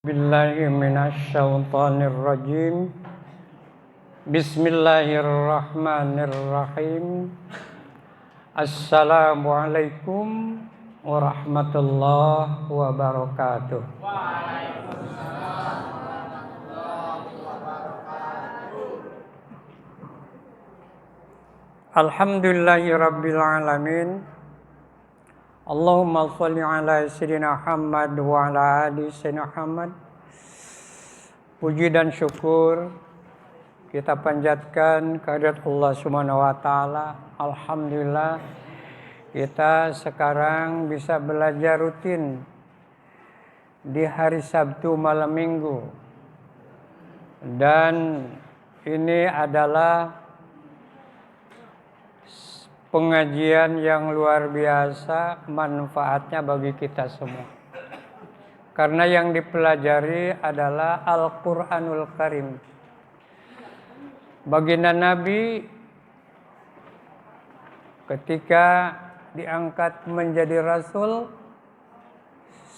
Billahi minasyaitonir rajim. Bismillahirrahmanirrahim. Assalamualaikum warahmatullahi wabarakatuh. Alhamdulillahirabbil alamin. Allahumma shalli ala sayyidina Muhammad wa ala ali sayyidina Muhammad. Puji dan syukur kita panjatkan kehadirat Allah Subhanahu wa taala. Alhamdulillah kita sekarang bisa belajar rutin di hari Sabtu malam Minggu. Dan ini adalah pengajian yang luar biasa manfaatnya bagi kita semua. Karena yang dipelajari adalah Al-Quranul Karim. Baginda Nabi ketika diangkat menjadi Rasul,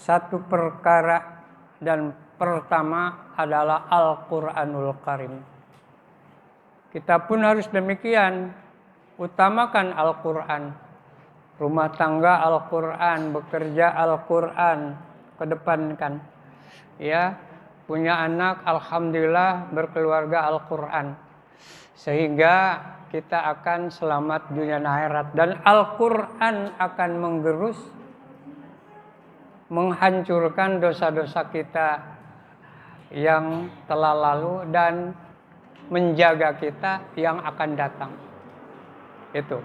satu perkara dan pertama adalah Al-Quranul Karim. Kita pun harus demikian. Utamakan Al-Quran, rumah tangga Al-Quran, bekerja Al-Quran, kedepankan. Ya, punya anak, alhamdulillah berkeluarga Al-Quran. Sehingga kita akan selamat dunia dan akhirat. Dan Al-Quran akan menggerus, menghancurkan dosa-dosa kita yang telah lalu dan menjaga kita yang akan datang. Itu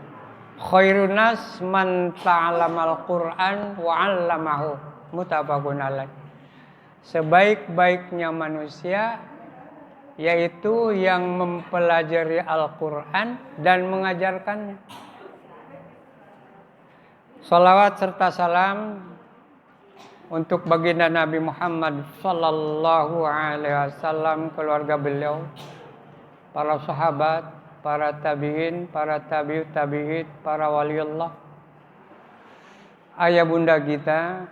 khairun nas man ta'allamal Qur'an wa 'allamahu, muttafaqun alaih. Sebaik-baiknya manusia yaitu yang mempelajari Al-Qur'an dan mengajarkannya. Salawat serta salam untuk baginda Nabi Muhammad sallallahu alaihi wasallam, keluarga beliau, para sahabat, para tabi'in, para tabi'ut tabi'in, para waliullah, ayah bunda kita,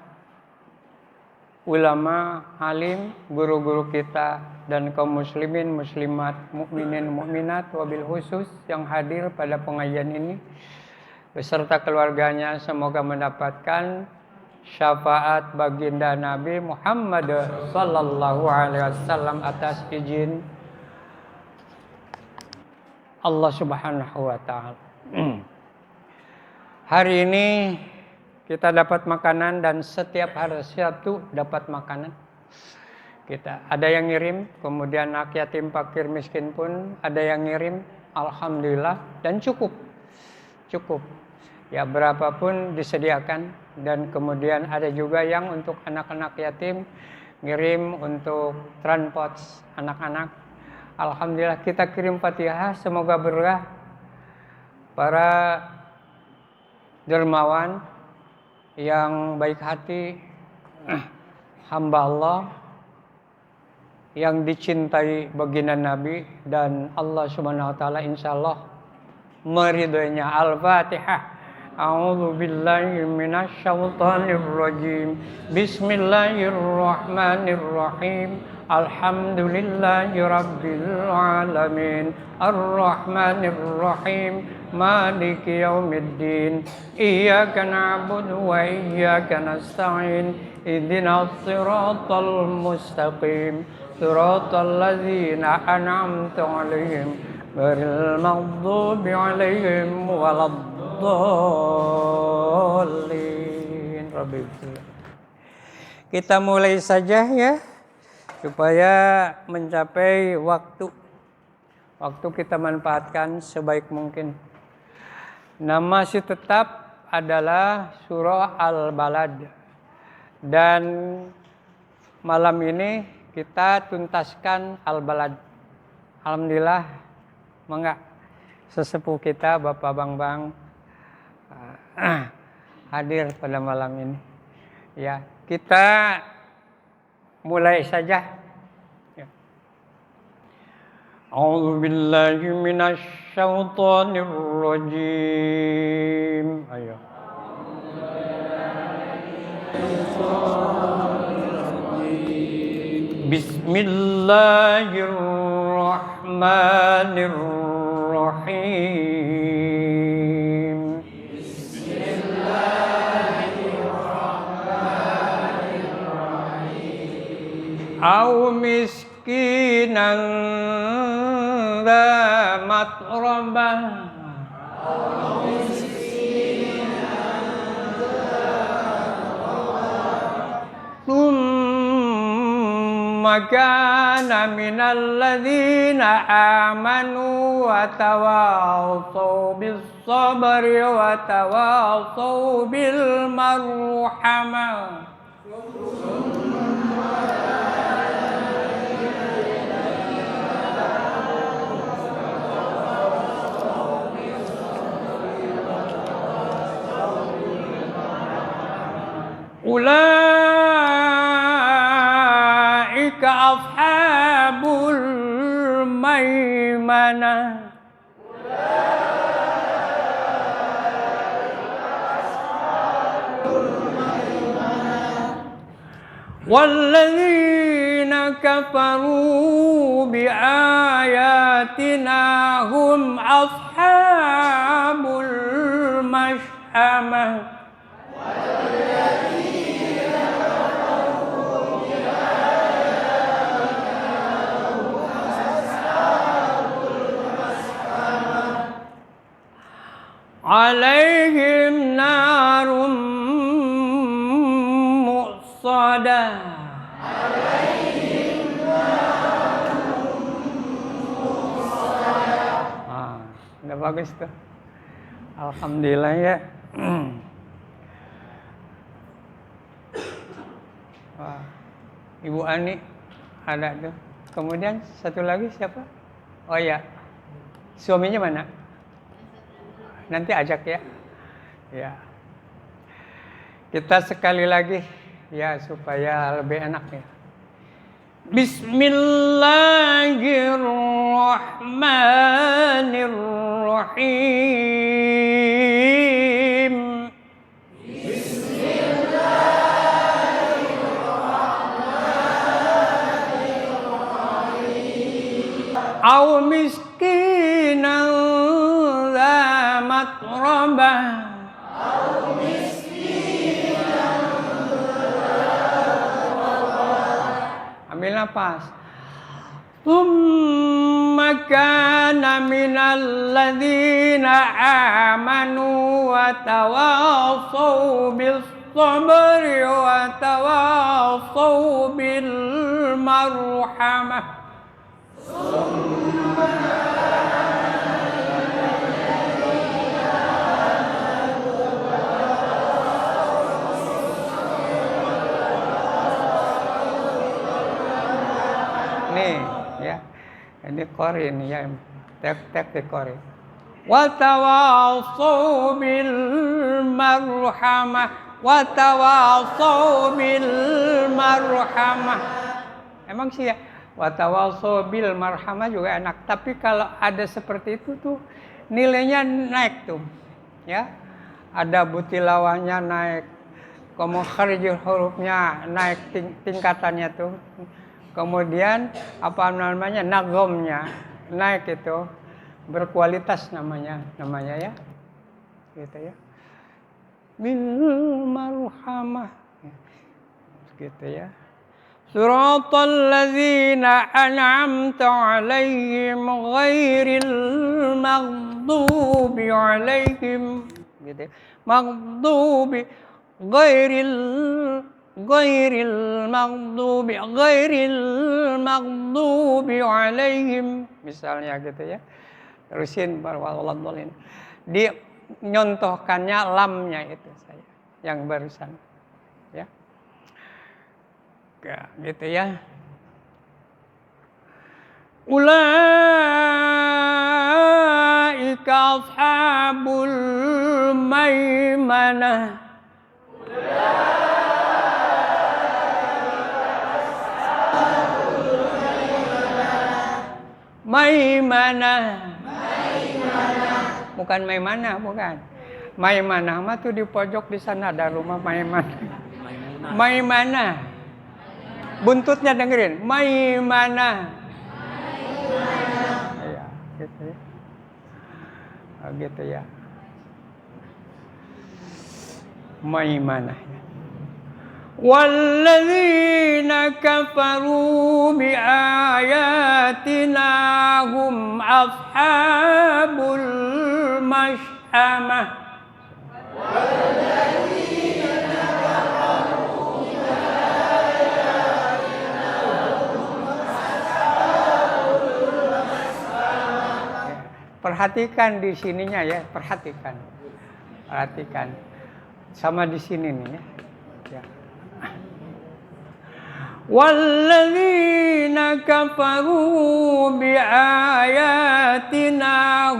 ulama, alim, guru-guru kita, dan kaum muslimin, muslimat, mukminin, mukminat, wabil khusus yang hadir pada pengajian ini, beserta keluarganya, semoga mendapatkan syafaat baginda Nabi Muhammad sallallahu alaihi wasallam atas izin Allah Subhanahu wa taala. Hari ini kita dapat makanan dan setiap hari Sabtu dapat makanan. Kita ada yang ngirim, kemudian anak yatim fakir miskin pun ada yang ngirim, alhamdulillah, dan cukup. Ya, berapapun disediakan, dan kemudian ada juga yang untuk anak-anak yatim ngirim untuk transport anak-anak. Alhamdulillah kita kirim Fatihah, semoga berkah para dermawan yang baik hati, hamba Allah yang dicintai baginda Nabi, dan Allah Subhanahu wa taala insyaallah meridhoinya. Al-Fatihah. A'udzu billahi minasyaitonir rajim. Bismillahirrahmanirrahim. Alhamdulillahi rabbil alamin. Ar-Rahmanir-Rahim. Maliki yaumiddin. Iyyaka na'budu wa iyyaka nasta'in. Ihdinas siratal mustaqim. Siratal ladzina an'amta 'alaihim ghairil maghdubi 'alaihim waladdallin. Kita mulai saja ya, supaya mencapai waktu kita manfaatkan sebaik mungkin. Nama masih tetap adalah surah Al-Balad, dan malam ini kita tuntaskan Al-Balad. Alhamdulillah, mangga sesepuh kita Bapak Bang hadir pada malam ini. Ya, kita mulai saja. Ya. A'udzu billahi minasy syaithanir rajim. Ayo. Bismillahirrahmanirrahim. Au miskinan dza matrabah. Tsumma kana minal ladzina amanu wa tawassaw bis sabri wa tawassaw bil marhamah. Ulaika ashabul maimanah. Walladzina kafaru biayatina hum ashabul mash'amah. Alaihim narum muqsadah. Udah bagus tuh. Alhamdulillah ya. Wah, Ibu Ani ada tuh. Kemudian satu lagi siapa? Oh ya, suaminya mana? Nanti ajak ya. Ya. Kita sekali lagi ya supaya lebih enak ya. Bismillahirrahmanirrahim. Bismillahirrahmanirrahim. Au miskinan matrabah. Ambil nafas. Tsumma kana minal ladzina amanu wa tawassaw bis sabri wa tawassaw bil marhamah. Nih ya, ini qori ini ya, tek di qori. Wa tawassaw bil marhamah, wa tawassaw bil marhamah. Emang sih ya, wa tawassaw bil marhamah juga enak. Tapi kalau ada seperti itu tuh nilainya naik tuh, ya. Ada butilawahnya naik, kemudian hurufnya naik tingkatannya tuh. Kemudian apa namanya nagomnya naik itu berkualitas namanya ya gitu ya bil marhamah gitu ya. Suratal ladzina an'amta 'alaihim ghairil maghdubi 'alaihim gitu. Maghdubi ghairil maghdubi 'alaihim misalnya gitu ya. Terusin walladhdallin. Dia nyontohkannya lamnya itu saya yang barusan ya. Gitu ya. Ulaika ashabul maimanah. Maimanah. Bukan Maimanah, bukan. Maimanah mah tuh di pojok di sana ada rumah Maimanah. Maimanah. Buntutnya dengerin. Maimanah. Ya, gitu ya. Oh, gitu ya. Maimanah. Walladzina kafaru biayatina hum ashabul masyamah. Perhatikan di sininya ya, perhatikan. Sama di sini nih ya. Walladzina kafaru biayatina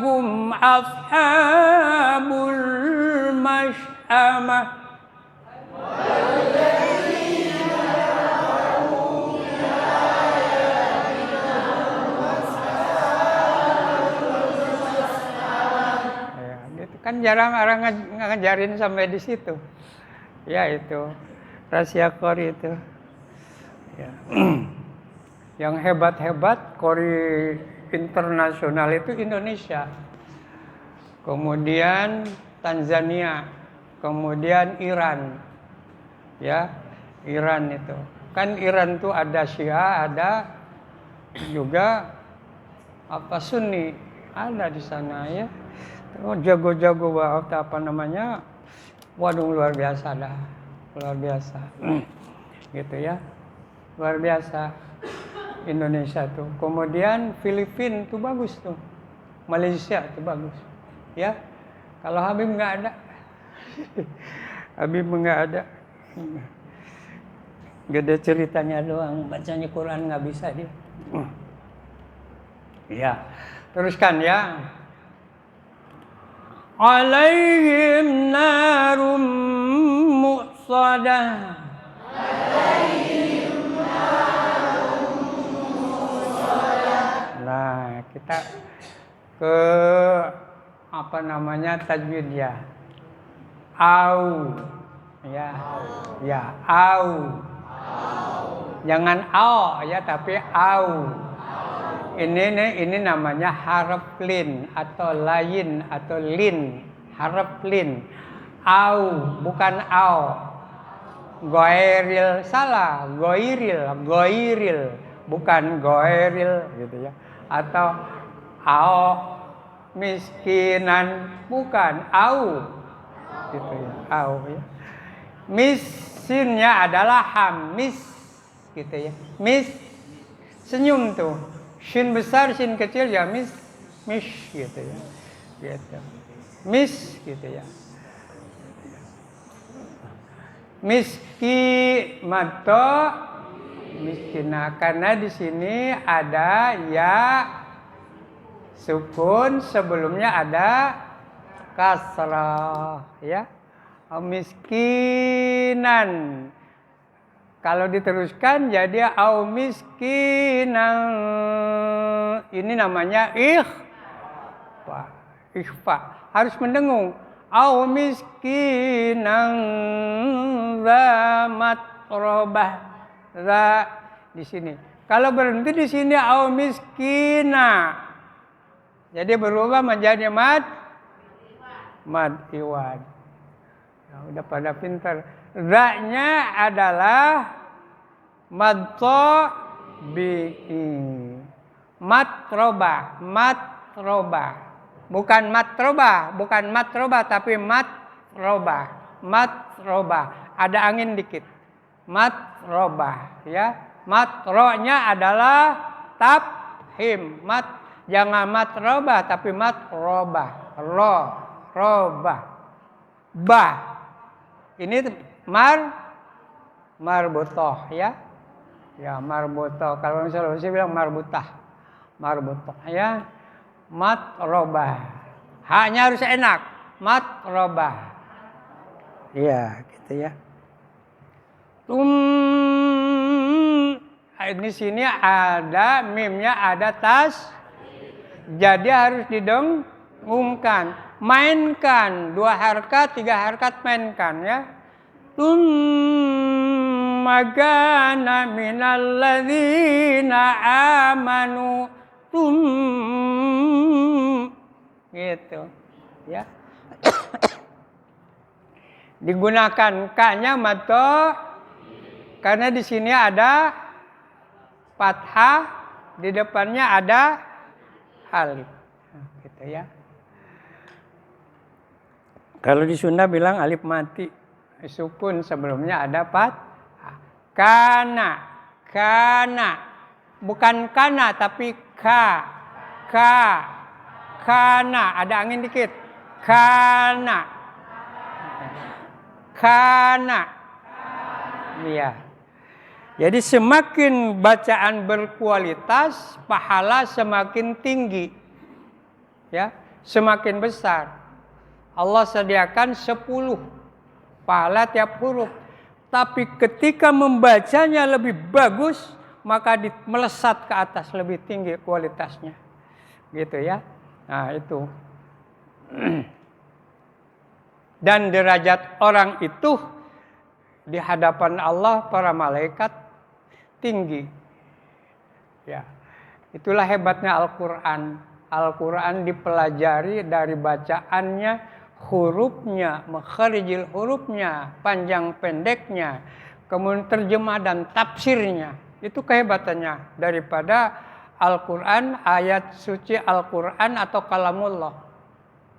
hum ashabul masyamah. Kan jarang orang ngajarin sampai di situ. Ya itu rahasia Qori itu. Ya. Yang hebat-hebat Qori internasional itu Indonesia. Kemudian Tanzania, kemudian Iran. Ya, Iran itu. Kan Iran tuh ada Syiah, ada juga Sunni. Ada di sana ya. Oh, jago-jago banget apa namanya? Waduh, luar biasa dah. Luar biasa. Gitu ya. Luar biasa. Indonesia tuh. Kemudian Filipina tuh bagus tuh. Malaysia tuh bagus. Ya. Kalau Habib nggak ada. Habib nggak ada. Gede ceritanya doang. Bacanya Quran nggak bisa dia. Ya. Teruskan ya. Alaihim narum muqsadah. Nah, kita ke apa namanya tajwid ya. Au. Ya. Ya, au. Jangan au ya, tapi au. Ini namanya haraf lin atau lain atau lin, haraf lin. Au bukan au. Goiril salah, goiril bukan goiril gitu ya. Atau au miskinan bukan au gitu ya. Au ya. Misinnya adalah hamis gitu ya. Mis senyum tuh. Shin besar, shin kecil ya mish gitu ya. Gitu. Miss gitu ya. Miski mato miskina karena di sini ada ya sukun sebelumnya ada kasrah ya. Miskinan. Kalau diteruskan jadi au miskinan. Ini namanya ikhfa. Harus mendengung. Au miskinan zamat robah. Za di sini. Kalau berhenti di sini au miskina. Jadi berubah menjadi mad iwan. Ya, udah pada pintar. Za-nya adalah madtobi'i. Matroba. Bukan matroba tapi matroba. Ada angin dikit. Matroba ya. Matronya adalah tafhim. Jangan matroba tapi matroba. Roba. Ba. Ini marbutoh ya. Ya marbutoh. Kalau misalnya saya bilang marbutoh ya. Matrobah. Haknya harus enak. Matrobah. Iya gitu ya. Di sini ada mimnya ada tas. Jadi harus didengungkan. Mainkan 2 harkat 3 harkat mainkan ya. Tsumma kana minal ladzina amanu. Gitu. Ya. Digunakan ka-nya mato karena di sini ada fathah, di depannya ada alif. Nah, gitu ya. Kalau di Sunda bilang alif mati. Sukun sebelumnya ada fathah. Kana. Bukan kana tapi ka. Kana. Ada angin dikit. Kana. Iya. Jadi semakin bacaan berkualitas, pahala semakin tinggi. Ya, semakin besar. Allah sediakan 10 pahala tiap huruf. Tapi ketika membacanya lebih bagus, maka melesat ke atas lebih tinggi kualitasnya. Gitu ya. Nah, itu. Dan derajat orang itu di hadapan Allah para malaikat tinggi. Ya. Itulah hebatnya Al-Qur'an. Al-Qur'an dipelajari dari bacaannya, hurufnya, makharijil hurufnya, panjang pendeknya, kemudian terjemah dan tafsirnya. Itu kehebatannya daripada Al-Qur'an, ayat suci Al-Qur'an atau kalamullah.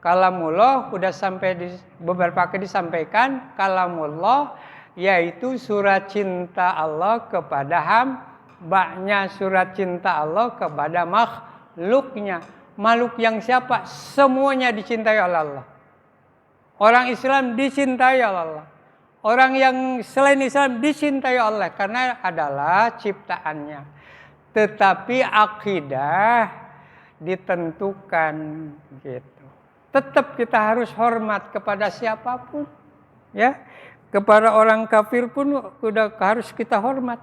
Kalamullah sudah sampai beberapa kali disampaikan, kalamullah yaitu surat cinta Allah kepada hambanya, surat cinta Allah kepada makhluknya. Makhluk yang siapa? Semuanya dicintai oleh Allah. Orang Islam dicintai oleh Allah. Orang yang selain Islam dicintai Allah karena adalah ciptaannya. Tetapi akidah ditentukan gitu. Tetap kita harus hormat kepada siapapun, ya. Kepada orang kafir pun sudah harus kita hormat.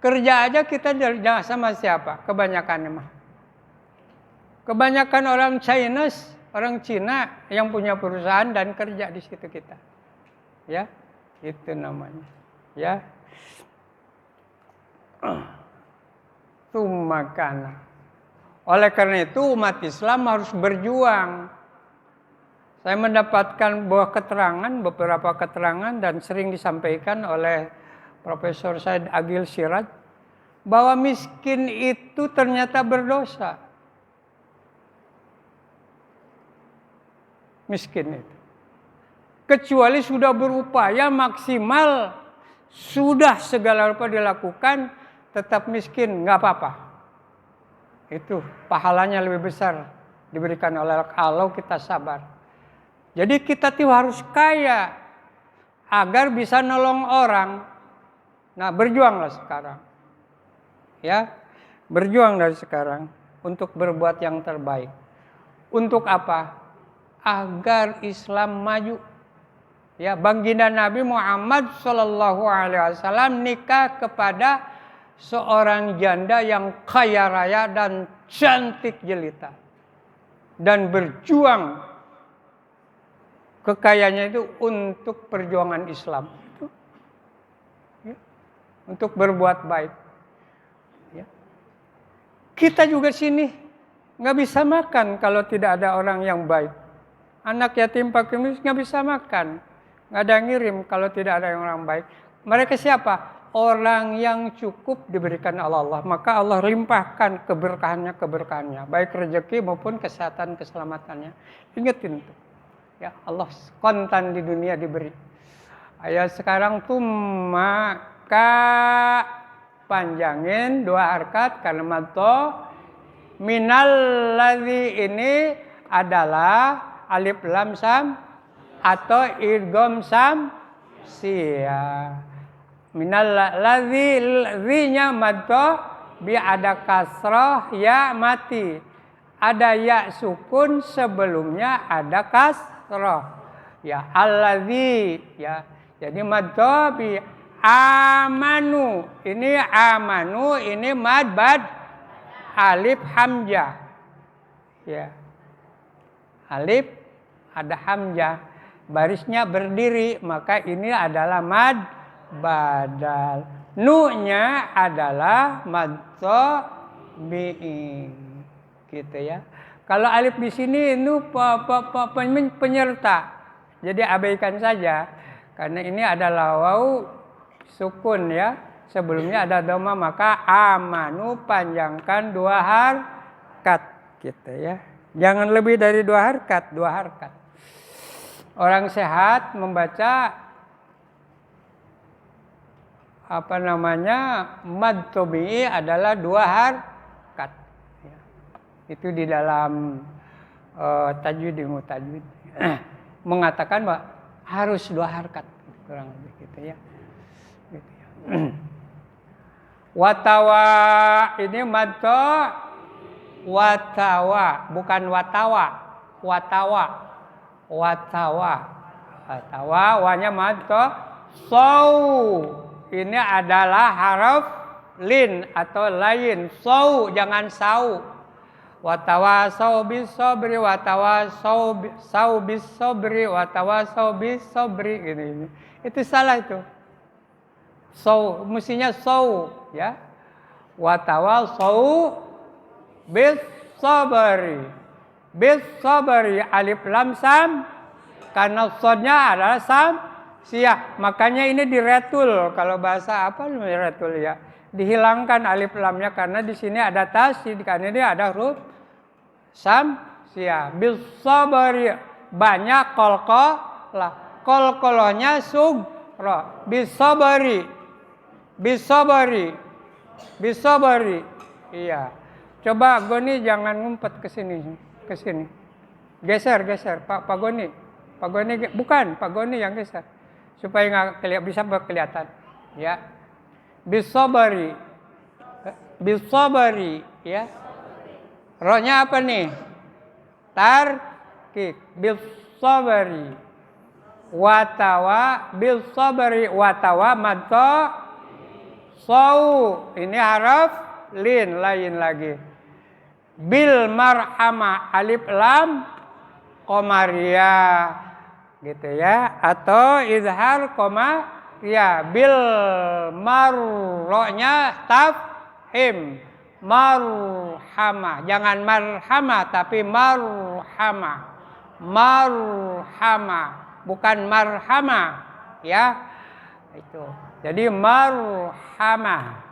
Kerja aja kita jangan sama siapa, kebanyakan mah. Kebanyakan orang Cina yang punya perusahaan dan kerja di situ kita. Ya, itu namanya. Ya. Tumakana. Oleh karena itu umat Islam harus berjuang. Saya mendapatkan beberapa keterangan dan sering disampaikan oleh Profesor Said Agil Siraj bahwa miskin itu ternyata berdosa. Miskin itu. Kecuali sudah berupaya maksimal, sudah segala rupa dilakukan, tetap miskin, nggak apa-apa. Itu pahalanya lebih besar diberikan oleh Allah kalau kita sabar. Jadi kita tuh harus kaya agar bisa nolong orang. Nah, berjuanglah sekarang. Ya, berjuang dari sekarang untuk berbuat yang terbaik. Untuk apa? Agar Islam maju. Ya, baginda Nabi Muhammad SAW nikah kepada seorang janda yang kaya raya dan cantik jelita. Dan berjuang kekayaannya itu untuk perjuangan Islam. Ya, untuk berbuat baik. Ya. Kita juga sini nggak bisa makan kalau tidak ada orang yang baik. Anak yatim fakir miskin nggak bisa makan. Nggak ada yang ngirim kalau tidak ada orang baik. Mereka siapa? Orang yang cukup diberikan Allah. Maka Allah limpahkan keberkahannya. Baik rezeki maupun kesehatan, keselamatannya. Ingetin tuh. Ya, Allah kontan di dunia diberi. Ayat sekarang tuh maka panjangin 2 harkat kalimat to. Minal ladzi ini adalah alif lam sam atau idgham sam sia. Minal ladzi nya madto bi ada kasrah ya mati. Ada ya sukun sebelumnya ada kasrah. Ya, allazi ya. Jadi maddo bi amanu. Ini amanu, ini mad bad alif hamzah. Ya. Alif ada hamzah. Barisnya berdiri, maka ini adalah mad badal. Nu-nya adalah mad tabi'i. Gitu ya. Kalau alif di sini nu penyerta. Jadi abaikan saja karena ini adalah waw sukun ya. Sebelumnya ada dhamma, maka amanu panjangkan 2 harkat gitu ya. Jangan lebih dari 2 harkat, 2 harkat. Orang sehat membaca mad tabi'i adalah 2 harkat. Ya. Itu di dalam tajwid, ilmu tajwid mengatakan bahwa harus 2 harkat kurang lebih gitu ya. Gitu ya. Watawa ini mad watawa bukan watawa. Watawa wanya mad sau. Ini adalah haraf lin atau lain. Sau jangan sau. Watawasau bis sabri, watawasau bis sabri, watawasau bis sabri gitu. Itu salah itu. Sau mestinya sau ya. Watawasau bis sabri. Bis sabri alif lam sam karena sodnya adalah sam siah. Makanya ini diretul kalau bahasa apa diretul ya. Dihilangkan alif lamnya karena di sini ada tasydid karena ini ada huruf sam siah. Bis sabri banyak qalqalah. Qalqalahnya sugra. Bis sabri. Iya. Coba Goni jangan ngumpet ke sini. Geser. Pak Goni. Bukan, Pak Goni yang geser. Supaya nggak bisa kelihatan. Ya. Bisabari ya. Rohnya apa nih? Tarkik. Bisabari. Watawa madto sau. Ini haraf lin lain lagi. Bil marhama alif lam qamariyah gitu ya, atau izhar ya bil marronya tafhim marhama, jangan marhama tapi marhama bukan marhama ya itu. Jadi marhama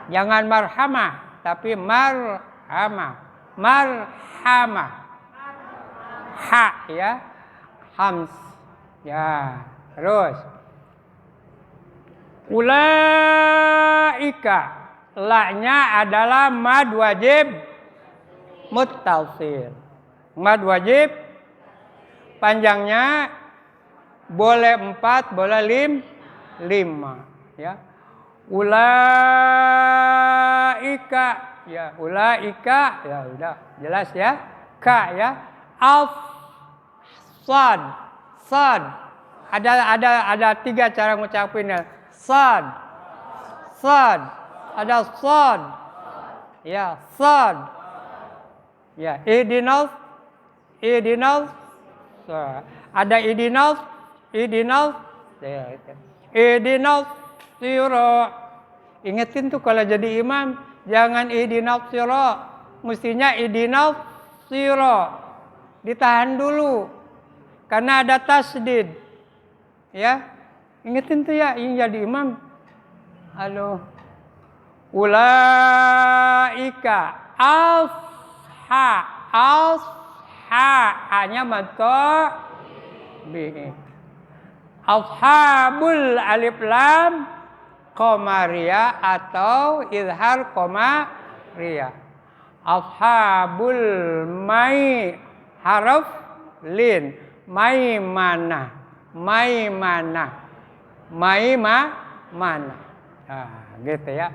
jangan marhama tapi marhama ha ya hams ya. Terus ulaika la-nya adalah mad wajib muttasil. Mad wajib panjangnya boleh 4 boleh 5 ya. Ulaika ya, ulaika ya udah jelas ya. Ka ya. Sad. Ada 3 cara ngucapinnya. Sad. Ada sad. Ya, sad. Ya, idinal. Ada idinal. Ya, itu. Idinal sira. Ingetin tuh kalau jadi imam jangan idinal sira. Mestinya idinal sira. Ditahan dulu. Karena ada tasdid. Ya. Ingetin tuh ya, ini jadi imam. Halo. Ulaika hanya mato bi. Ashabul alif lam qamariyah atau izhar qamariyah. Ashabul mai haraf lin. Mana. Nah, gitu ya.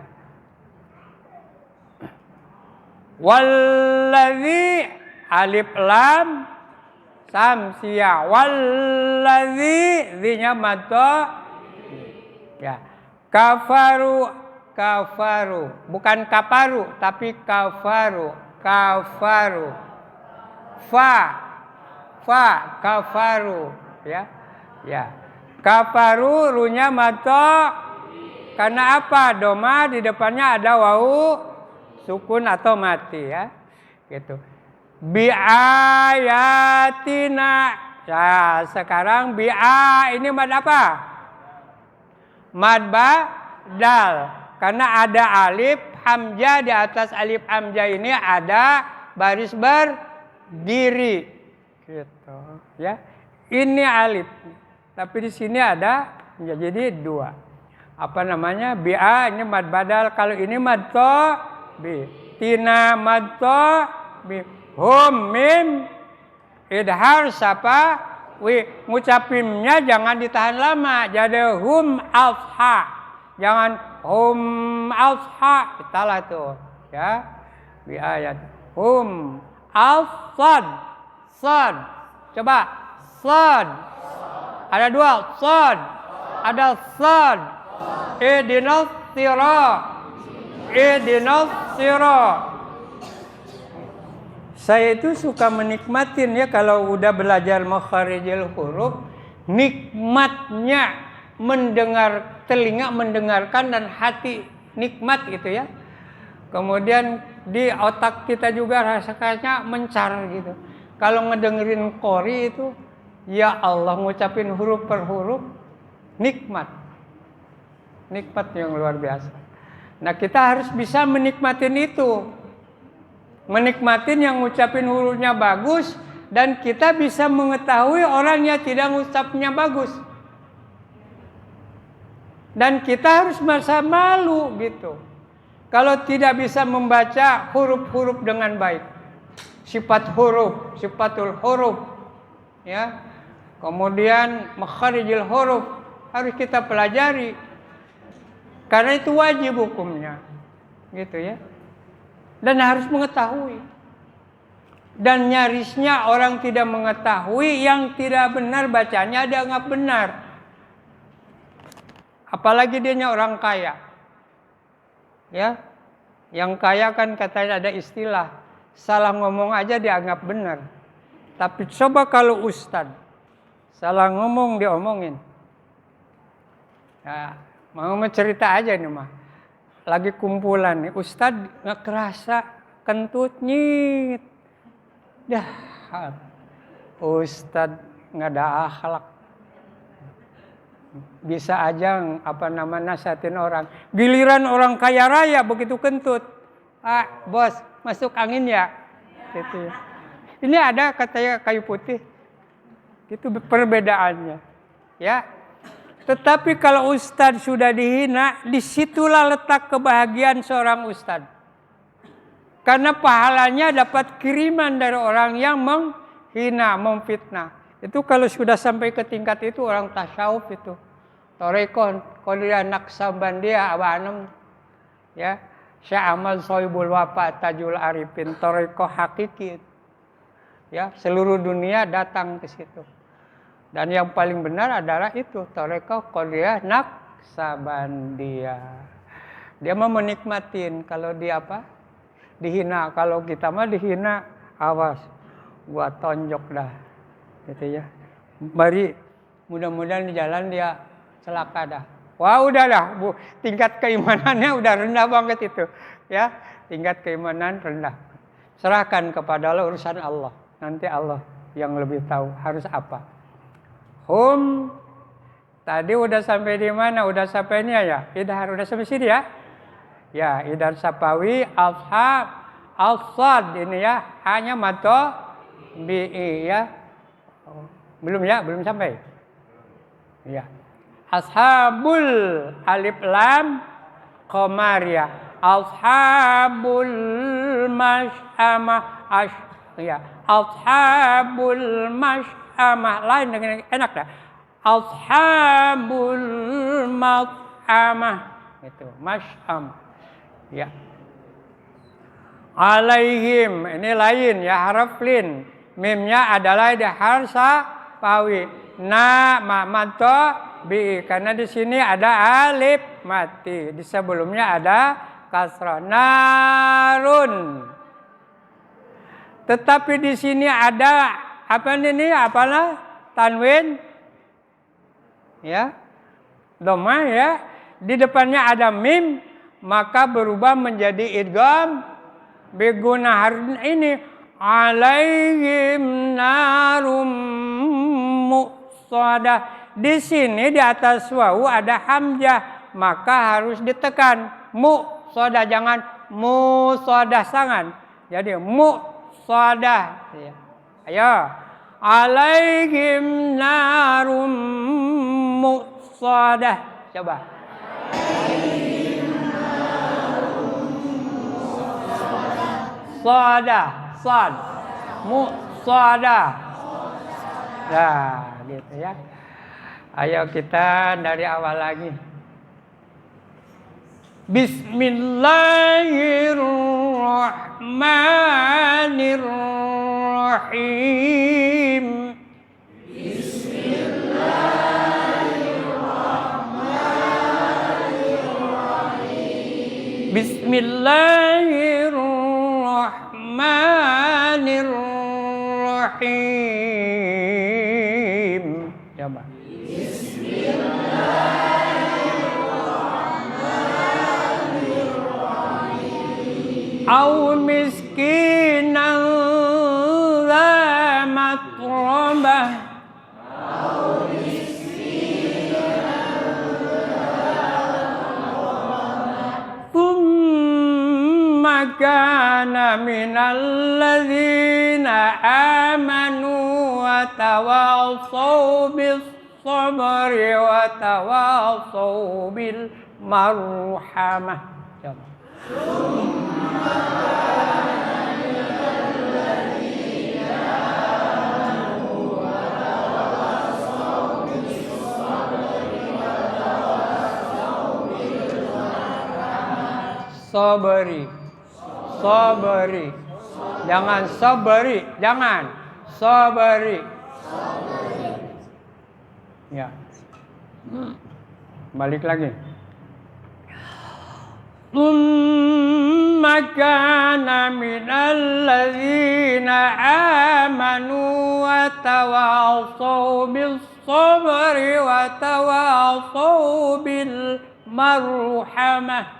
Wallazi alif lam samsia. Wallazi zinya mato ya. Kafaru bukan kafaru tapi kafaru fa kafaru ya. Ya. Kafaru runya mato. Karena apa? Doma di depannya ada wau sukun atau mati ya. Gitu. Bi ayatina. Nah, sekarang bi'a ini mad apa? Mad badal. Karena ada alif hamzah, di atas alif hamzah ini ada baris berdiri. Gitu, ya. Ini alif. Tapi di sini ada ya, jadi dua. Apa namanya? Bi'a ini mad badal. Kalau ini mad to bi. Tina mad to bi. Hum mim idhar sapa wi, ngucapinnya jangan ditahan lama. Jadi hum alfa. Jangan hum alfa. Italah tuh ya. Bi ayat hum alfad. Sad. Coba sad. Ada dua sad. Ada sad. Ihdinas sirat. Ihdinas sirat. Saya itu suka menikmatin ya kalau udah belajar makharijul huruf, nikmatnya mendengar, telinga mendengarkan dan hati nikmat gitu ya. Kemudian di otak kita juga rasanya mencar gitu. Kalau ngedengerin qori itu, ya Allah ngucapin huruf per huruf, nikmat. Nikmat yang luar biasa. Nah kita harus bisa menikmatin itu. Menikmatin yang ngucapin hurufnya bagus, dan kita bisa mengetahui orang yang tidak ngucapnya bagus. Dan kita harus merasa malu gitu. Kalau tidak bisa membaca huruf-huruf dengan baik. Sifat huruf, sifatul huruf. Ya. Kemudian makharijul huruf harus kita pelajari. Karena itu wajib hukumnya. Gitu ya. Dan harus mengetahui. Dan nyarisnya orang tidak mengetahui, yang tidak benar bacanya dianggap benar. Apalagi dianya orang kaya. Ya. Yang kaya kan katanya ada istilah, salah ngomong aja dianggap benar. Tapi coba kalau ustadz salah ngomong diomongin. Ya, mau cerita aja nih mah. Lagi kumpulan nih, ustadz nggak kerasa kentut nyit. Dah, ustadz nggak ada akhlak. Bisa aja nasihatin orang. Giliran orang kaya raya begitu kentut. Ah, bos, masuk angin ya. Gitu ya. Ini ada katanya kayu putih. Itu perbedaannya. Ya. Tetapi kalau ustadz sudah dihina, disitulah letak kebahagiaan seorang ustadz. Karena pahalanya dapat kiriman dari orang yang menghina, memfitnah. Itu kalau sudah sampai ke tingkat itu orang tasawuf itu. Torekon, Qadriyah Naqsabandiyah Abanem. Ya, Syekh Ahmad Sohibul Wafa Tajul Arifin, Toreko hakiki. Ya, seluruh dunia datang ke situ. Dan yang paling benar adalah itu, Toreko Qadriyah Naqsabandiyah. Dia mau menikmatin, kalau dia apa? Dihina. Kalau kita mah dihina, awas, gua tonjok dah. Gitu ya. Mari mudah-mudahan di jalan dia celaka dah. Wah, udah dah, Bu. Tingkat keimanannya udah rendah banget itu. Ya, tingkat keimanan rendah. Serahkan kepada Allah, urusan Allah. Nanti Allah yang lebih tahu harus apa. Tadi udah sampai di mana? Udah sampai ini ya? Idhar udah sampai sini ya? Ya, idhar sapawi, alshab, alsad ini ya. Hanya mato bi ya. Belum ya? Belum sampai. Ya. Ashabul alif lam qamariyah. Ashabul masyamah ya. Ashabul masyamah lain dengan enak dah. Ashabul masyamah itu masyam. Ya. Alaihim ini lain ya, haraf lin. Mimnya adalah di harsa pawi. Na mato bi, karena di sini ada alif mati. Di sebelumnya ada kasrah. Narun. Tetapi di sini ada apa ini? Apalah? Tanwin ya. Dhamma ya. Di depannya ada mim, maka berubah menjadi idgham biguna ini alaihim narum muqsadah. Di sini di atas wawu ada hamzah, maka harus ditekan muqsadah, jangan musadah sangan. Jadi muqsadah. Ya. Ayo. Alaihim narum muqsadah. Coba. Sada, sad, muqsadah. Nah, gitu ya. Ayo kita dari awal lagi. Bismillahirrahmanirrahim. Bismillahirrahmanirrahim. Coba. Au miskinan za matrabah. Thumma kana minal ladzina amanu wa tawassaw bis sabri wa tawassaw bil marhamah. Coba. Sabari, sabari, jangan sabari, jangan sabari. Ya, balik lagi. Thumma kana minal ladzina amanu wa tawassaw bis sabri wa tawassaw bil marhamah.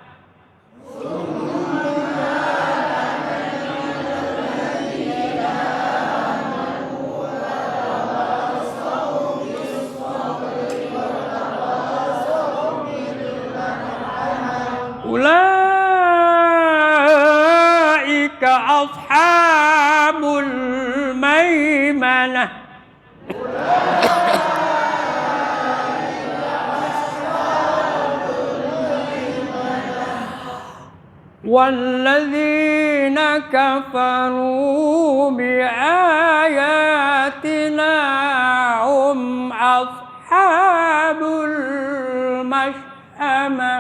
Ulaika ashabul maimanah. والذين كفروا بآياتنا هم أصحاب المشأمة.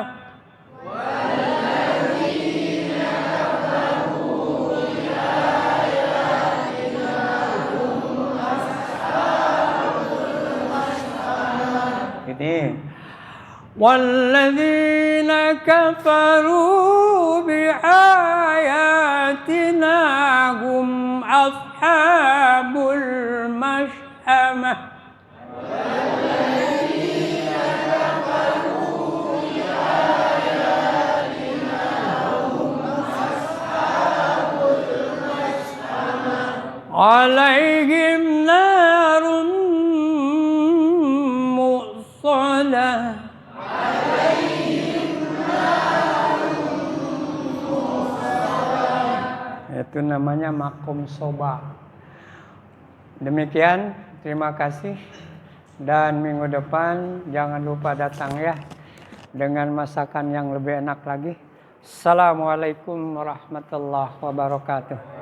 والذين كفروا بآياتنا هم أصحاب المشأمة. عليهم نار مؤصدة. Itu namanya makom soba. Demikian, terima kasih. Dan minggu depan jangan lupa datang ya, dengan masakan yang lebih enak lagi. Assalamualaikum warahmatullahi wabarakatuh.